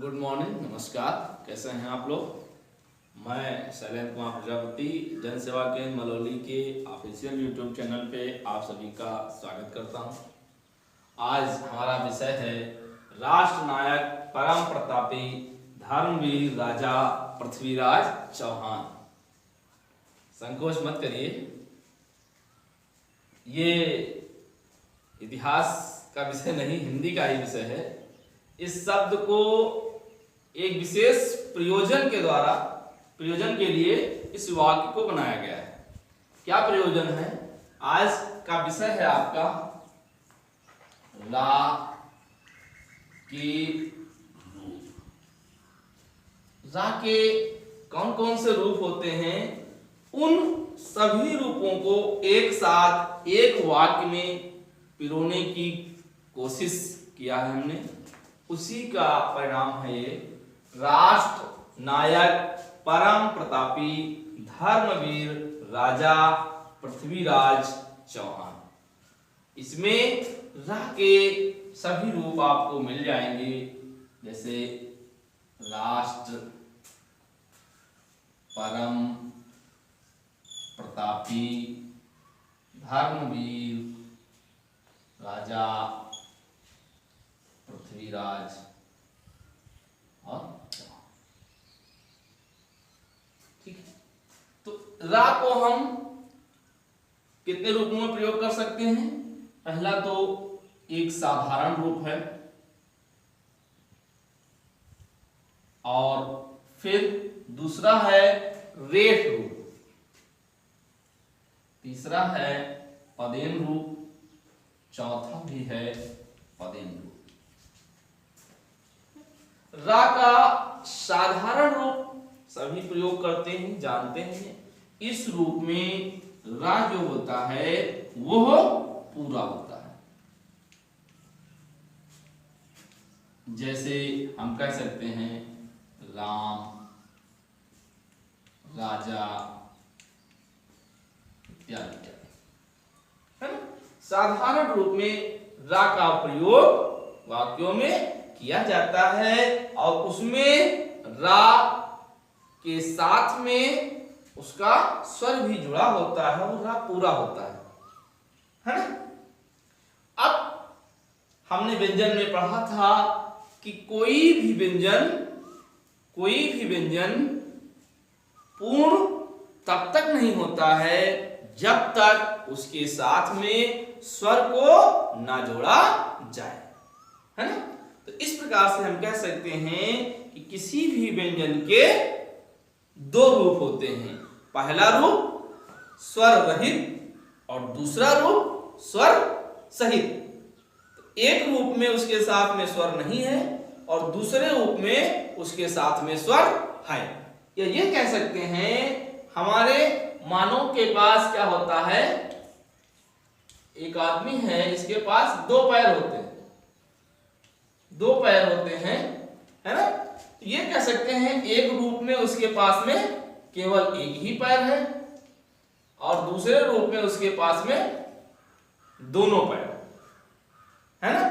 Good morning, नमस्कार। कैसे हैं आप लोग। मैं शैलेंद्र कुमार प्रजापति जन सेवा केंद्र मलौली के ऑफिशियल यूट्यूब चैनल पे आप सभी का स्वागत करता हूं। आज हमारा विषय है राष्ट्र नायक परम प्रतापी धर्मवीर राजा पृथ्वीराज चौहान। संकोच मत करिए, ये इतिहास का विषय नहीं, हिंदी का ही विषय है। इस शब्द को एक विशेष प्रयोजन के लिए इस वाक्य को बनाया गया है। क्या प्रयोजन है? आज का विषय है आपका ला की रूप। रा के कौन कौन से रूप होते हैं, उन सभी रूपों को एक साथ एक वाक्य में पिरोने की कोशिश किया है हमने। उसी का परिणाम है ये राष्ट्र नायक परम प्रतापी धर्मवीर राजा पृथ्वीराज चौहान। इसमें रा के सभी रूप आपको मिल जाएंगे, जैसे राष्ट्र परम प्रतापी धर्मवीर राजा पृथ्वीराज और ठीक है। तो रा को हम कितने रूपों में प्रयोग कर सकते हैं? पहला तो एक साधारण रूप है, और फिर दूसरा है रेफ रूप, तीसरा है पदेन रूप, चौथा भी है पदेन रूप। रा का साधारण रूप सभी प्रयोग करते हैं, जानते हैं। इस रूप में रा जो होता है वह पूरा होता है। जैसे हम कह सकते हैं राम, राजा इत्यादि, है ना। साधारण रूप में रा का प्रयोग वाक्यों में किया जाता है, और उसमें रा के साथ में उसका स्वर भी जुड़ा होता है और रा पूरा होता है ना। अब हमने व्यंजन में पढ़ा था कि कोई भी व्यंजन पूर्ण तब तक नहीं होता है जब तक उसके साथ में स्वर को ना जोड़ा जाए, है ना। तो इस प्रकार से हम कह सकते हैं कि किसी भी व्यंजन के दो रूप होते हैं। पहला रूप स्वर रहित और दूसरा रूप स्वर सहित। तो एक रूप में उसके साथ में स्वर नहीं है और दूसरे रूप में उसके साथ में स्वर है। या ये कह सकते हैं हमारे मानव के पास क्या होता है, एक आदमी है, इसके पास दो पैर होते हैं, है ना। तो ये कह सकते हैं एक रूप में उसके पास में केवल एक ही पैर है और दूसरे रूप में उसके पास में दोनों पैर, है ना।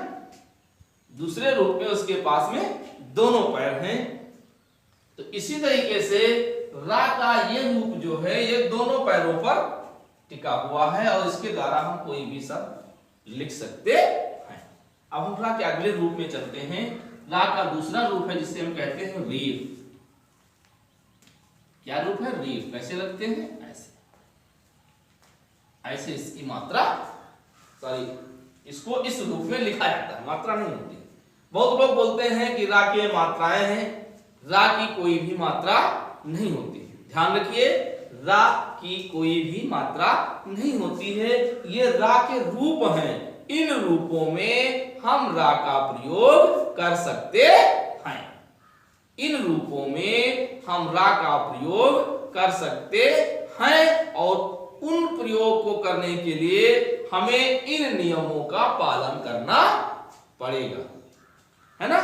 दूसरे रूप में उसके पास में दोनों पैर हैं। तो इसी तरीके से रा का ये रूप जो है ये दोनों पैरों पर टिका हुआ है और इसके द्वारा हम कोई भी शब्द लिख सकते हैं। अब हम रा के अगले रूप में चलते हैं। रा का दूसरा रूप है जिसे हम कहते हैं रीफ। क्या रूप है? रीफ। कैसे लगते हैं? ऐसे इसकी मात्रा, इसको इस रूप में लिखा जाता है, मात्रा नहीं होती। बहुत लोग बोलते हैं कि रा के मात्राएं हैं, रा की कोई भी मात्रा नहीं होती। ध्यान रखिए, रा की कोई भी मात्रा नहीं होती है। ये रा के रूप हैं। इन रूपों में हम रा का प्रयोग कर सकते हैं। इन रूपों में हम रा का प्रयोग कर सकते हैं और उन प्रयोग को करने के लिए हमें इन नियमों का पालन करना पड़ेगा, है ना।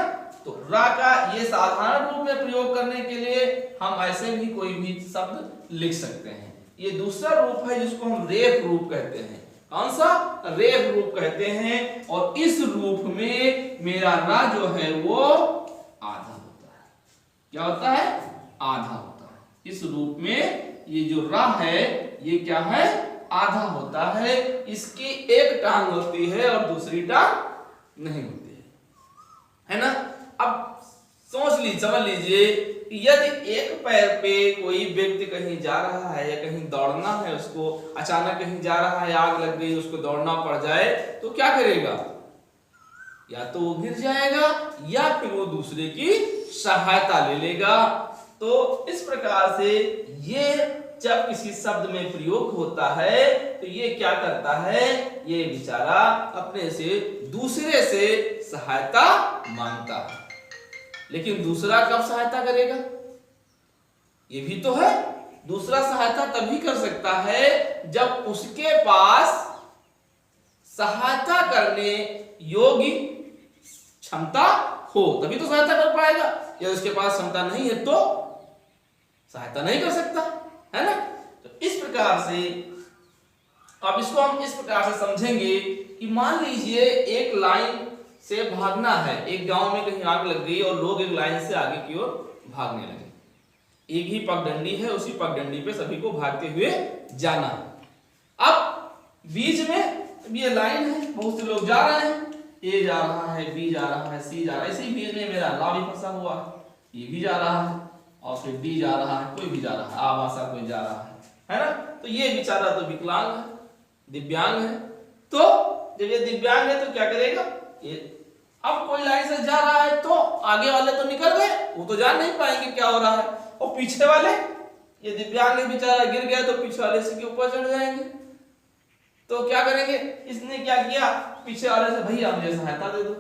तो रा का ये साधारण रूप में प्रयोग करने के लिए हम ऐसे भी कोई भी शब्द लिख सकते हैं। ये दूसरा रूप है जिसको हम रेफ रूप कहते हैं। कौन सा? रेफ रूप कहते हैं। और इस रूप में मेरा रा जो है वो आधा होता क्या होता है? आधा होता है। इस रूप में ये जो रा है ये क्या है? आधा होता है। इसकी एक टांग होती है और दूसरी टांग नहीं होती है ना? अब समझ लीजिए यदि एक पैर पे कोई व्यक्ति कहीं जा रहा है या कहीं दौड़ना है, उसको अचानक कहीं जा रहा है, आग लग गई, उसको दौड़ना पड़ जाए तो क्या करेगा? या तो वो गिर जाएगा या फिर वो दूसरे की सहायता ले लेगा। तो इस प्रकार से ये जब किसी शब्द में प्रयोग होता है तो ये क्या करता है? ये बेचारा अपने से दूसरे से सहायता मांगता है। लेकिन दूसरा कब सहायता करेगा? ये भी तो है। दूसरा सहायता तभी कर सकता है जब उसके पास सहायता करने योग्य क्षमता हो, तभी तो सहायता कर पाएगा। या उसके पास क्षमता नहीं है तो सहायता नहीं कर सकता, है ना? तो इस प्रकार से अब इसको हम इस प्रकार से समझेंगे कि मान लीजिए एक लाइन से भागना है। एक गांव में कहीं आग लग गई और लोग एक लाइन से आगे की ओर भागने लगे। एक ही पगडंडी है, उसी पगडंडी पे सभी को भागते हुए जाना है। अब बीच में ये लाइन है, बहुत से लोग जा रहे हैं। ए जा रहा है, बी जा रहा है, सी जा रहा है। इसी बीच में मेरा ला भी फंसा हुआ है। ये भी जा रहा है और फिर डी जा रहा है, कोई भी जा रहा है, आवासा कोई जा रहा है ना? तो ये बेचारा तो विकलांग है, दिव्यांग है। तो जब ये दिव्यांग है तो क्या करेगा? ये अब कोई लाइन से जा रहा है तो आगे वाले तो निकल गए, वो तो जान नहीं पाएंगे क्या हो रहा है। और पीछे वाले, ये दिव्यांग बेचारा गिर गया तो पीछे वाले से के ऊपर चढ़ जाएंगे। तो क्या करेंगे? इसने क्या किया? पीछे वाले से, भैया मुझे सहायता दे दो।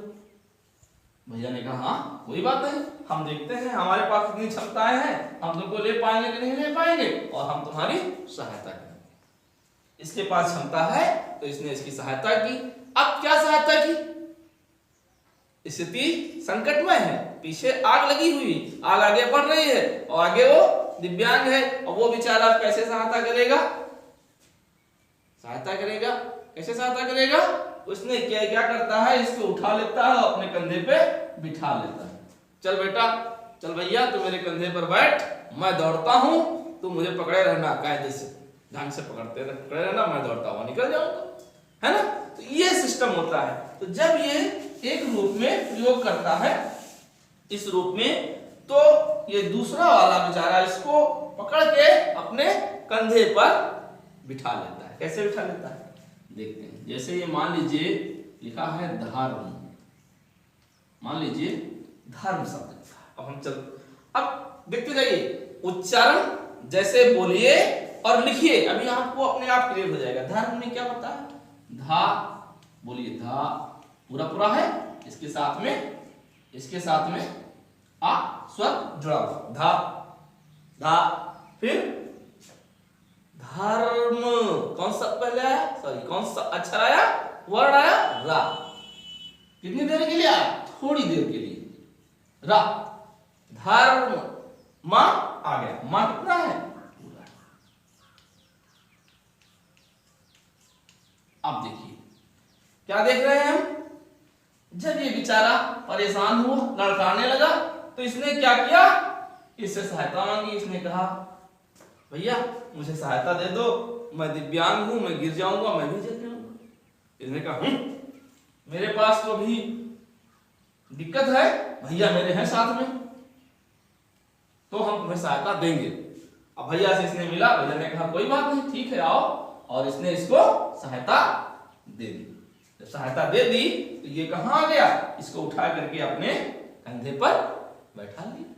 भैया ने कहा हाँ कोई बात नहीं, हम देखते हैं हमारे पास कितनी क्षमताएं हैं, हम तुमको ले पाएंगे कि नहीं ले पाएंगे, और हम तुम्हारी सहायता करेंगे। इसके पास क्षमता है तो इसने इसकी सहायता की। अब क्या सहायता की? स्थिति संकटमय है, पीछे आग लगी हुई, आग आगे बढ़ रही है और आगे वो दिव्यांग है, और वो बेचारा कैसे सहायता करेगा? कैसे सहायता करेगा? उसने क्या करता है? इसको उठा लेता है, अपने कंधे पे बिठा लेता है। चल बेटा, चल भैया तू मेरे कंधे पर बैठ, मैं दौड़ता हूं, तू मुझे पकड़े रहना, कायदे से ढंग से पकड़ते रहना, मैं दौड़ता हुआ निकल जाऊंगा, है ना? तो ये सिस्टम होता है। तो जब ये एक रूप में प्रयोग करता है, इस रूप में, तो ये दूसरा वाला बेचारा इसको पकड़ के अपने कंधे पर बिठा लेता है। कैसे बिठा लेता है देखते हैं। जैसे ये मान लीजिए लिखा है धर्म, मान लीजिए धर्म शब्द। अब हम अब देखते जाइए, उच्चारण जैसे बोलिए और लिखिए, अभी आपको अपने आप क्लियर हो जाएगा। धर्म में क्या होता है? धा, बोलिए धा, पूरा पूरा है, इसके साथ में आ स्वर जुड़ा हुआ, धा धा। फिर धर्म, कौन सा पहले आया? सॉरी, कौन सा अक्षर आया? वर्ड आया रा। कितनी देर के लिए आया? थोड़ी देर के लिए। रा, धर्म, मां आ गया। मां कितना है? पूरा। अब देखिए क्या देख रहे हैं हम? जब ये बेचारा परेशान हुआ, लड़खड़ाने लगा, तो इसने क्या किया? इससे सहायता मांगी। इसने कहा भैया मुझे सहायता दे दो, मैं दिव्यांग हूं, मैं गिर जाऊंगा, मैं भी गिर जाऊंगा। इसने कहा मेरे पास तो अभी दिक्कत है, भैया मेरे हैं साथ में, तो हम तुम्हें सहायता देंगे। अब भैया से इसने मिला, भैया ने कहा कोई बात नहीं, ठीक है आओ, और इसने इसको सहायता दे दी। जब सहायता दे दी तो ये कहां आ गया? इसको उठा करके अपने कंधे पर बैठा लिया।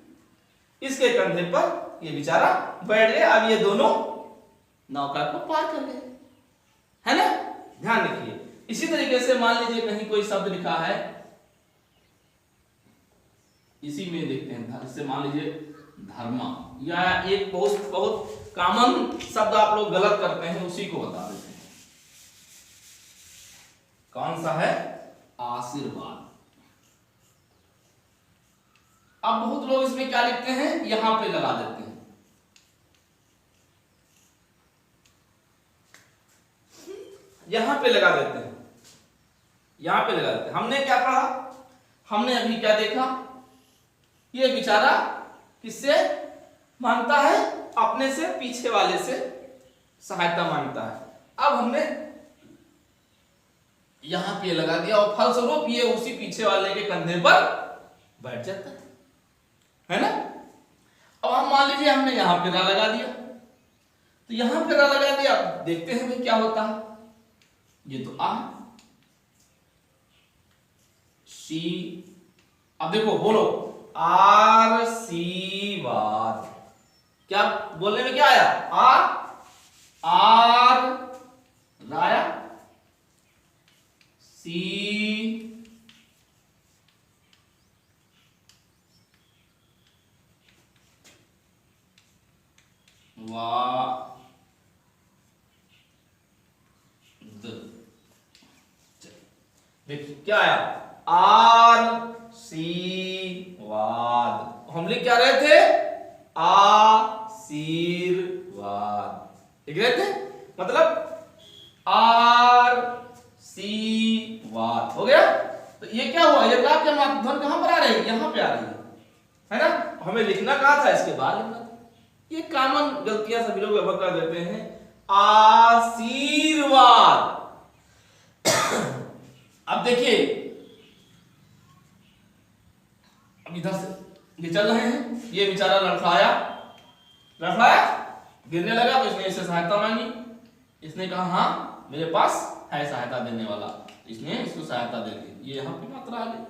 इसके कंधे पर ये बेचारा बैठ गया। अब ये दोनों नौका को पार कर गए, है ना? ध्यान रखिए। इसी तरीके से मान लीजिए कहीं कोई शब्द लिखा है, इसी में देखते हैं, इससे मान लीजिए धर्मा, या एक बहुत बहुत कॉमन शब्द आप लोग गलत करते हैं, उसी को बता देते हैं। कौन सा है? आशीर्वाद। अब बहुत लोग इसमें क्या लिखते हैं? यहां पे लगा देते हैं। यहां पे लगा देते हैं, यहां पे लगा देते हैं। हमने क्या पढ़ा? हमने अभी क्या देखा? ये बेचारा किससे मांगता है? अपने से पीछे वाले से सहायता मांगता है। अब हमने यहां पे लगा दिया और फलस्वरूप ये उसी पीछे वाले के कंधे पर बैठ जाता है ना। अब हम मान लीजिए हमने यहां पे रा लगा दिया, तो यहां पे रा लगा दिया, देखते हैं भाई क्या होता है। ये तो आ सी, अब देखो बोलो आर सी वाद, क्या बोलने में क्या आया? आर राया, सी वाद। देखिए क्या आया? आर सी वाद। हम लिख क्या रहे थे? आशीर्वाद लिख रहे थे, मतलब आर सी वाद हो गया। तो ये क्या हुआ? ये रा क्या ध्वनि कहां पर आ रही है? यहां पे आ रही है ना। हमें लिखना कहां था? इसके बाद लिखना था। ये कॉमन गलतियां सभी लोग लगभग कर देते हैं। आशीर्वाद। अब देखिए, अब इधर से ये चल रहे हैं, ये बेचारा लड़खड़ाया, गिरने लगा, तो इसने इससे सहायता मांगी। इसने कहा हाँ मेरे पास है सहायता देने वाला, इसने इसको सहायता दे दी। ये यहां पे मात्रा आ गई।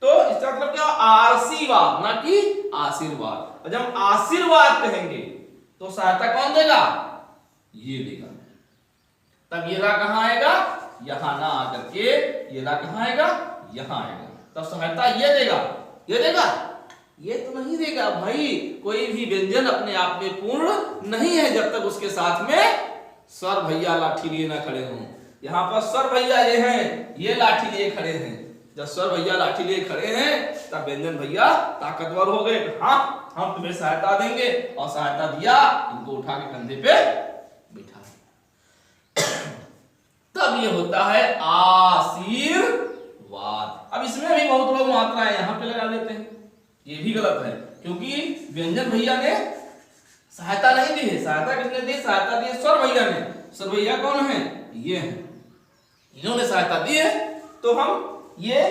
तो इसका मतलब क्या? आशीर्वाद, ना कि आशीर्वाद। और जब हम आशीर्वाद कहेंगे तो सहायता कौन देगा? ये देगा। तब ये रा कहां आएगा? यहां ना आकर के ये रा कहां आएगा? यहां आएगा। तब सहायता ये देगा। ये देगा? ये तो नहीं देगा भाई। कोई भी व्यंजन अपने आप में पूर्ण नहीं है जब तक उसके साथ में स्वर भैया लाठी लिए ना खड़े हों। यहां पर स्वर भैया ये हैं, ये लाठी लिए खड़े हैं। जब स्वर भैया लाठी लिए खड़े हैं तब व्यंजन भैया ताकतवर हो गए। हाँ हम तुम्हें सहायता देंगे, और सहायता दिया, इनको उठा के कंधे पे बिठा। तब ये होता है आशीर्वाद। अब इसमें भी बहुत लोग मात्राएं यहां पे लगा देते हैं, ये भी गलत है, क्योंकि व्यंजन भैया ने सहायता नहीं दी है। सहायता किसने दी? सहायता दी स्वर भैया ने। स्वर भैया कौन है? ये है, इन्होंने सहायता दी है। तो हम ये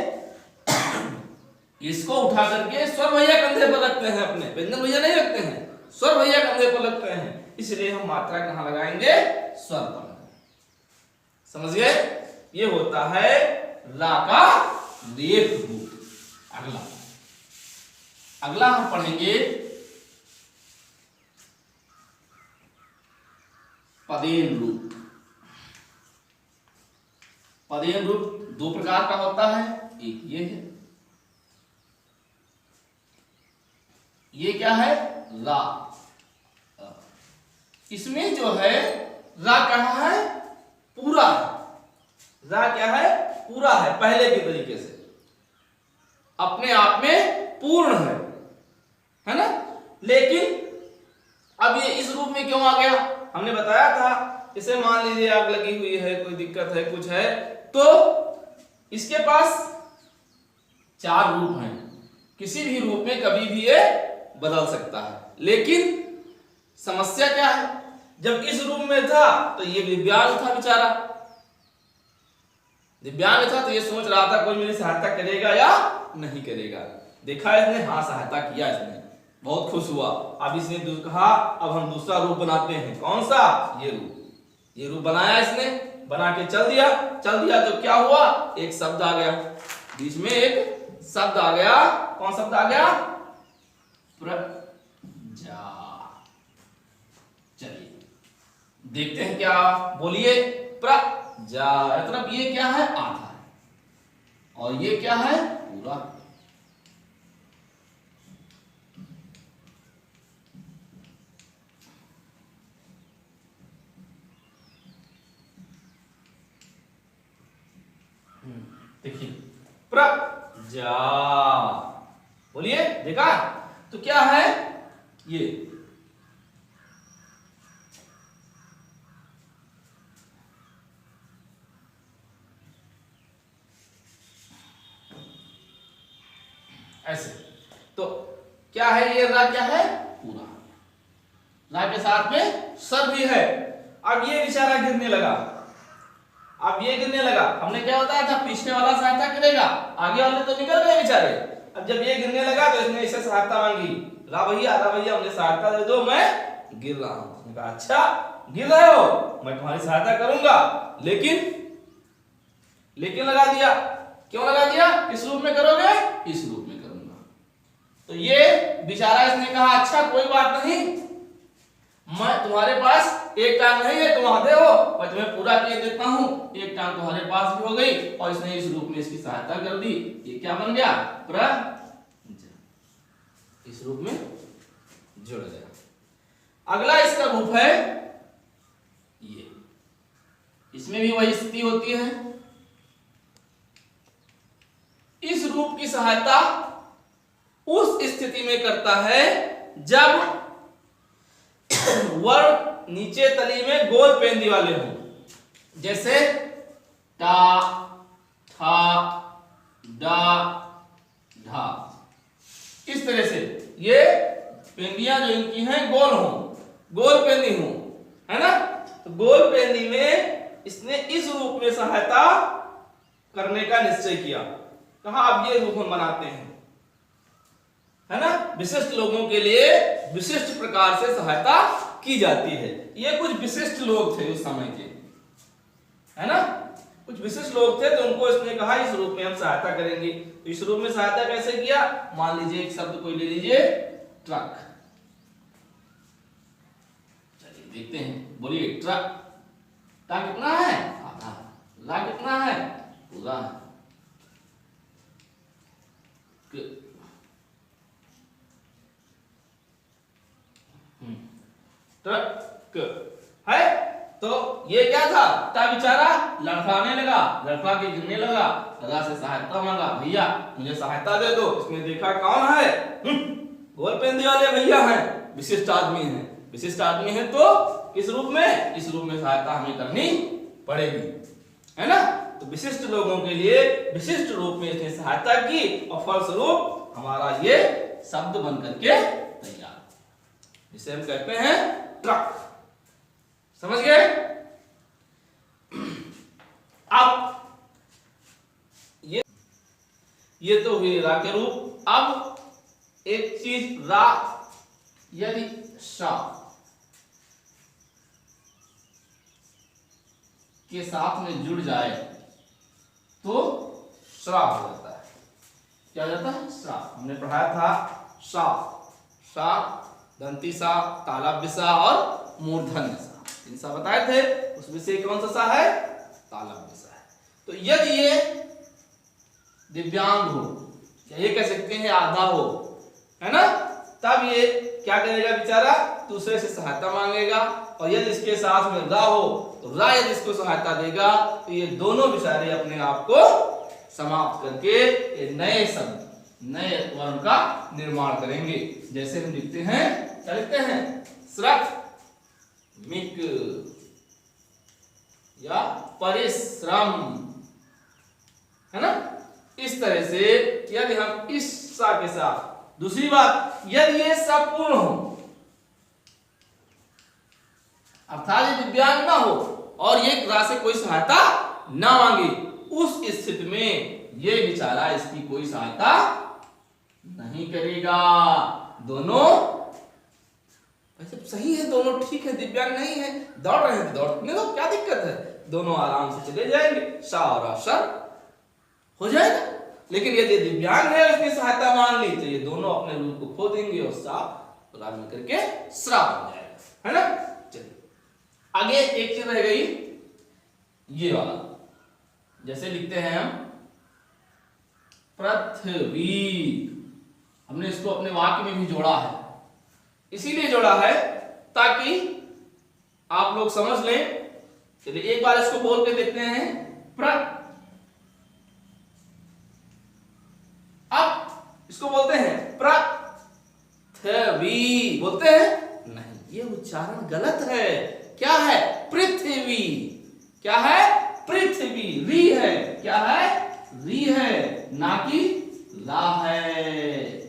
इसको उठा करके स्वर भैया कंधे पर रखते हैं, अपने व्यंजन भैया नहीं रखते हैं, स्वर भैया कंधे पर रखते हैं। इसलिए हम मात्रा कहां लगाएंगे? स्वर पर। समझ गए? ये होता है रा का रेफ रूप। अगला हम पढ़ेंगे पदेन रूप। पदेन रूप दो प्रकार का होता है। एक ये है, ये क्या है? रा। इसमें जो है रा कहां है? पूरा है। रा क्या है? पूरा है, पहले के तरीके से अपने आप में पूर्ण है ना। लेकिन अब ये इस रूप में क्यों आ गया? हमने बताया था, इसे मान लीजिए आग लगी हुई है, कोई दिक्कत है, कुछ है, तो इसके पास चार रूप हैं। किसी भी रूप में कभी भी ये बदल सकता है। लेकिन समस्या क्या है? जब इस रूप में था तो ये दिव्यांग था बेचारा, दिव्यांग था, तो ये सोच रहा था कोई मेरी सहायता करेगा या नहीं करेगा। देखा इसने, हाँ सहायता किया इसने, बहुत खुश हुआ। अब इसने कहा अब हम दूसरा रूप बनाते हैं। कौन सा? ये रूप। ये रूप बनाया इसने, बना के चल दिया तो क्या हुआ? एक शब्द आ गया बीच में, एक शब्द आ गया। कौन शब्द आ गया? प्रजा। चलिए देखते हैं क्या, बोलिए। प्रजा मतलब ये क्या है? आधा है, और ये क्या है? पूरा। देखिए प्रजा, बोलिए। देखा? तो क्या है ये? ऐसे। तो क्या है ये रा, क्या है पूरा, रा के साथ में सर भी है। अब ये बेचारा गिरने लगा, अब ये गिरने लगा, हमने क्या बताया था पीछे वाला सहायता करेगा, आगे वाले तो निकल गए बेचारे। अब जब ये गिरने लगा तो इसने इससे सहायता मांगी, रा भैया मुझे सहायता दे दो, मैं गिर रहा हूं। उसने कहा अच्छा गिर रहे हो, मैं तुम्हारी सहायता करूंगा, लेकिन लगा दिया। क्यों लगा दिया? किस रूप में करोगे? इस रूप में करूंगा। तो ये बेचारा इसने कहा अच्छा कोई बात नहीं, मैं तुम्हारे पास एक टांग नहीं है, तुम आधे हो, मैं तुम्हें पूरा किए देता हूं, एक टांग तुम्हारे पास भी हो गई। और इसने इस रूप में इसकी सहायता कर दी, ये क्या बन गया? प्रजा, इस रूप में जुड़ गया। अगला इसका रूप है ये, इसमें भी वही स्थिति होती है। इस रूप की सहायता उस स्थिति में करता है जब वर्ण नीचे तली में गोल पेंदी वाले हों, जैसे टा, ठा, डा, ढा। इस तरह से ये पेंदियां जो इनकी हैं गोल हों, गोल पेंदी हों, है ना। तो गोल पेंदी में इसने इस रूप में सहायता करने का निश्चय किया। कहा अब ये रूप हम बनाते हैं, है ना। विशिष्ट लोगों के लिए विशिष्ट प्रकार से सहायता की जाती है। ये कुछ विशिष्ट लोग थे उस समय के, है ना, कुछ विशिष्ट लोग थे, तो उनको इसने कहा इस रूप में हम सहायता करेंगे। तो इस रूप में सहायता कैसे किया? मान लीजिए एक शब्द कोई ले लीजिए, ट्रक। चलिए देखते हैं, बोलिए ट्रक। टा कितना है? आधा। ला कितना है? पूरा। ट्रक है। तो ये क्या था? टा बेचारा लड़खड़ाने लगा, लड़खड़ा के गिरने लगा, लगा से सहायता मांगा, भैया मुझे सहायता दे दो। इसने देखा कौन है? गोल पेंदी वाले भैया हैं, विशिष्ट आदमी हैं। विशिष्ट आदमी है तो किस रूप में? इस रूप में सहायता हमें करनी पड़ेगी, है ना। तो विशिष्ट लोगों के लिए विशिष्ट रूप में इसने सहायता की और फलस्वरूप हमारा ये शब्द बन करके तैयार, जिसे हम कहते हैं ट्रक। समझ गए? अब ये तो हुए रा के रूप। अब एक चीज, रा यदि शा के साथ में जुड़ जाए तो श्रा हो जाता है। क्या हो जाता है? श्रा। हमने पढ़ाया था सा, सा, दंती सा, तालव्य सा और मूर्धन्य सा, इन सा बताए थे। उसमें से कौन सा सा है? तालव्य सा है। तो यदि ये दिव्यांग हो, या ये कह सकते हैं आधा हो, है ना, तब ये क्या करेगा बेचारा? दूसरे से सहायता मांगेगा। और यदि इसके साथ में रा हो तो रा यदि इसको सहायता देगा तो ये दोनों बेचारे अपने आप को समाप्त करके ये नए शब्द, नए वर्ण का निर्माण करेंगे। जैसे हम लिखते हैं, क्या लिखते हैं? श्रमिक या परिश्रम, है ना। इस तरह से यदि हम इस सा के साथ, दूसरी बात, यदि ये सब पूर्ण हो, अर्थात ये दिव्यांग ना हो और ये रा से कोई सहायता ना मांगे, उस स्थिति में ये बेचारा इसकी कोई सहायता नहीं करेगा। दोनों वैसे सही है, दोनों ठीक है, दिव्यांग नहीं है, दौड़ रहे हैं दौड़ने दो, क्या दिक्कत है, दोनों आराम से चले जाएंगे, सा और अक्षर हो जाएगा। लेकिन यदि दिव्यांग है उसकी सहायता मांग ली तो ये दोनों अपने रूप को खो देंगे और सा मिल करके श्रा बन जाएगा, है ना। चलिए आगे एक चीज रह गई, ये वाला, जैसे लिखते हैं हम पृथ्वी। हमने इसको अपने वाक्य में भी जोड़ा है, इसीलिए जोड़ा है ताकि आप लोग समझ लें। चलिए एक बार इसको बोल के देखते हैं, अब इसको बोलते हैं पृथ्वी, बोलते हैं नहीं, ये उच्चारण गलत है। क्या है? पृथ्वी। क्या है? पृथ्वी। री है, क्या है? री है, ना कि ला है।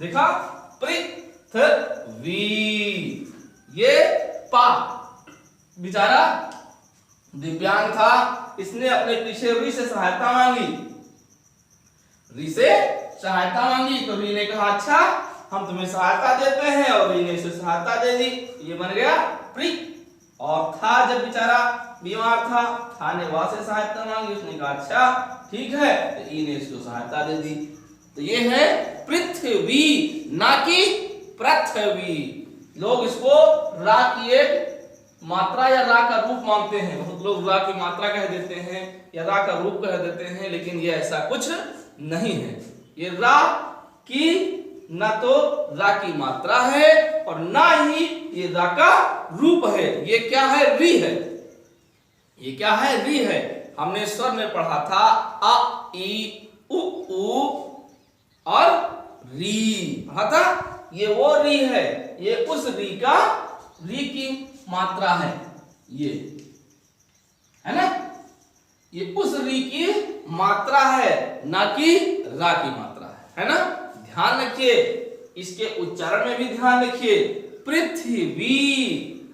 देखा, पृथ्वी। ये पा बेचारा दिव्यांग था, इसने अपने पीछे री से सहायता मांगी, री से सहायता मांगी तो री ने कहा अच्छा हम तुम्हें सहायता देते हैं, और री ने इसे सहायता दे दी, ये बन गया प्री। और था जब बेचारा बीमार था ने वा से सहायता मांगी, उसने कहा अच्छा ठीक है, तो ई ने इसको सहायता दे दी। तो ये है पृथ्वी, ना कि पृथ्वी। लोग इसको रा की एक मात्रा या रा का रूप मानते हैं, बहुत लोग रा की मात्रा कह देते हैं या रा का रूप कह देते हैं, लेकिन ये ऐसा कुछ नहीं है। ये रा की न तो रा की मात्रा है और ना ही ये रा का रूप है। ये क्या है? री है। ये क्या है? री है। हमने स्वर में पढ़ा था अ ई उ और री पढ़ा था, ये वो री है, ये उस री का, री की मात्रा है, ये है ना, ये उस री की मात्रा है, ना कि रा की मात्रा है ना। ध्यान रखिए, इसके उच्चारण में भी ध्यान रखिए। पृथ्वी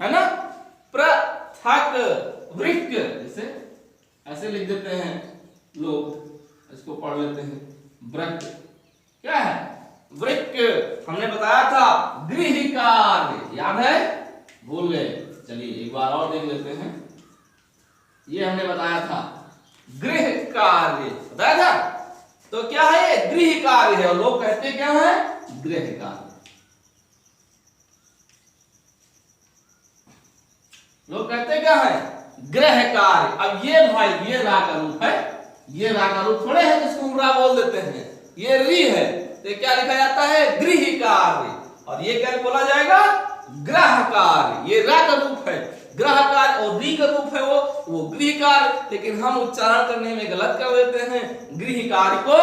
है ना, पृथक वृक्क, जैसे ऐसे लिख देते हैं लोग, इसको पढ़ लेते हैं वृक्क। क्या है? वृक्क। हमने बताया था गृह कार्य, याद है? भूल गए? चलिए एक बार और देख लेते हैं। ये हमने बताया था गृह कार्य, बताया था। तो क्या है? गृह कार्य है, और लोग कहते क्या है? गृह कार्य। लोग कहते क्या है? गृह कार्य। अब ये भाई ये रा का रूप है, ये रा का रूप थोड़े है जिसको हम रा बोल देते हैं, ये री है, तो क्या लिखा जाता है? गृह कार्य। और ये क्या बोला जाएगा? ग्रह कार्य। ये रा का रूप है, ग्रह कार्य, और री का रूप है वो गृह कार्य, लेकिन हम उच्चारण करने में गलत कर देते हैं, गृह कार्य को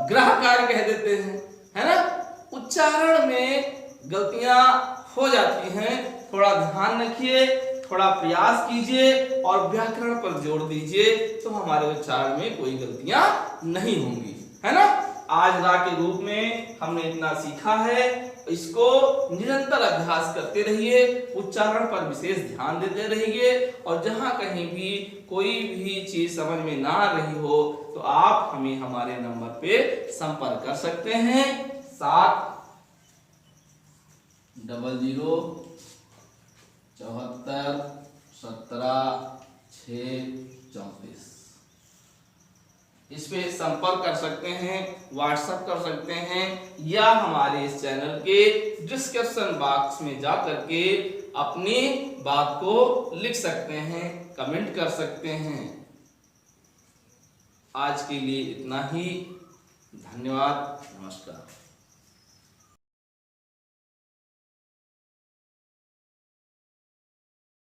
ग्रह कार्य कह देते हैं, है ना। उच्चारण में गलतियां हो जाती हैं, थोड़ा ध्यान रखिए, थोड़ा प्रयास कीजिए और व्याकरण पर जोर दीजिए, तो हमारे उच्चारण में कोई गलतियां नहीं होंगी, है ना। आज रा के रूप में हमने इतना सीखा है, इसको निरंतर अभ्यास करते रहिए, उच्चारण पर विशेष ध्यान देते रहिए, और जहां कहीं भी कोई भी चीज समझ में ना आ रही हो तो आप हमें हमारे नंबर पे संपर्क कर सकते हैं 700 74 17 6 34। इस पे संपर्क कर सकते हैं, व्हाट्सएप कर सकते हैं, या हमारे इस चैनल के डिस्क्रिप्शन बॉक्स में जा करके अपनी बात को लिख सकते हैं, कमेंट कर सकते हैं। आज के लिए इतना ही। धन्यवाद, नमस्कार।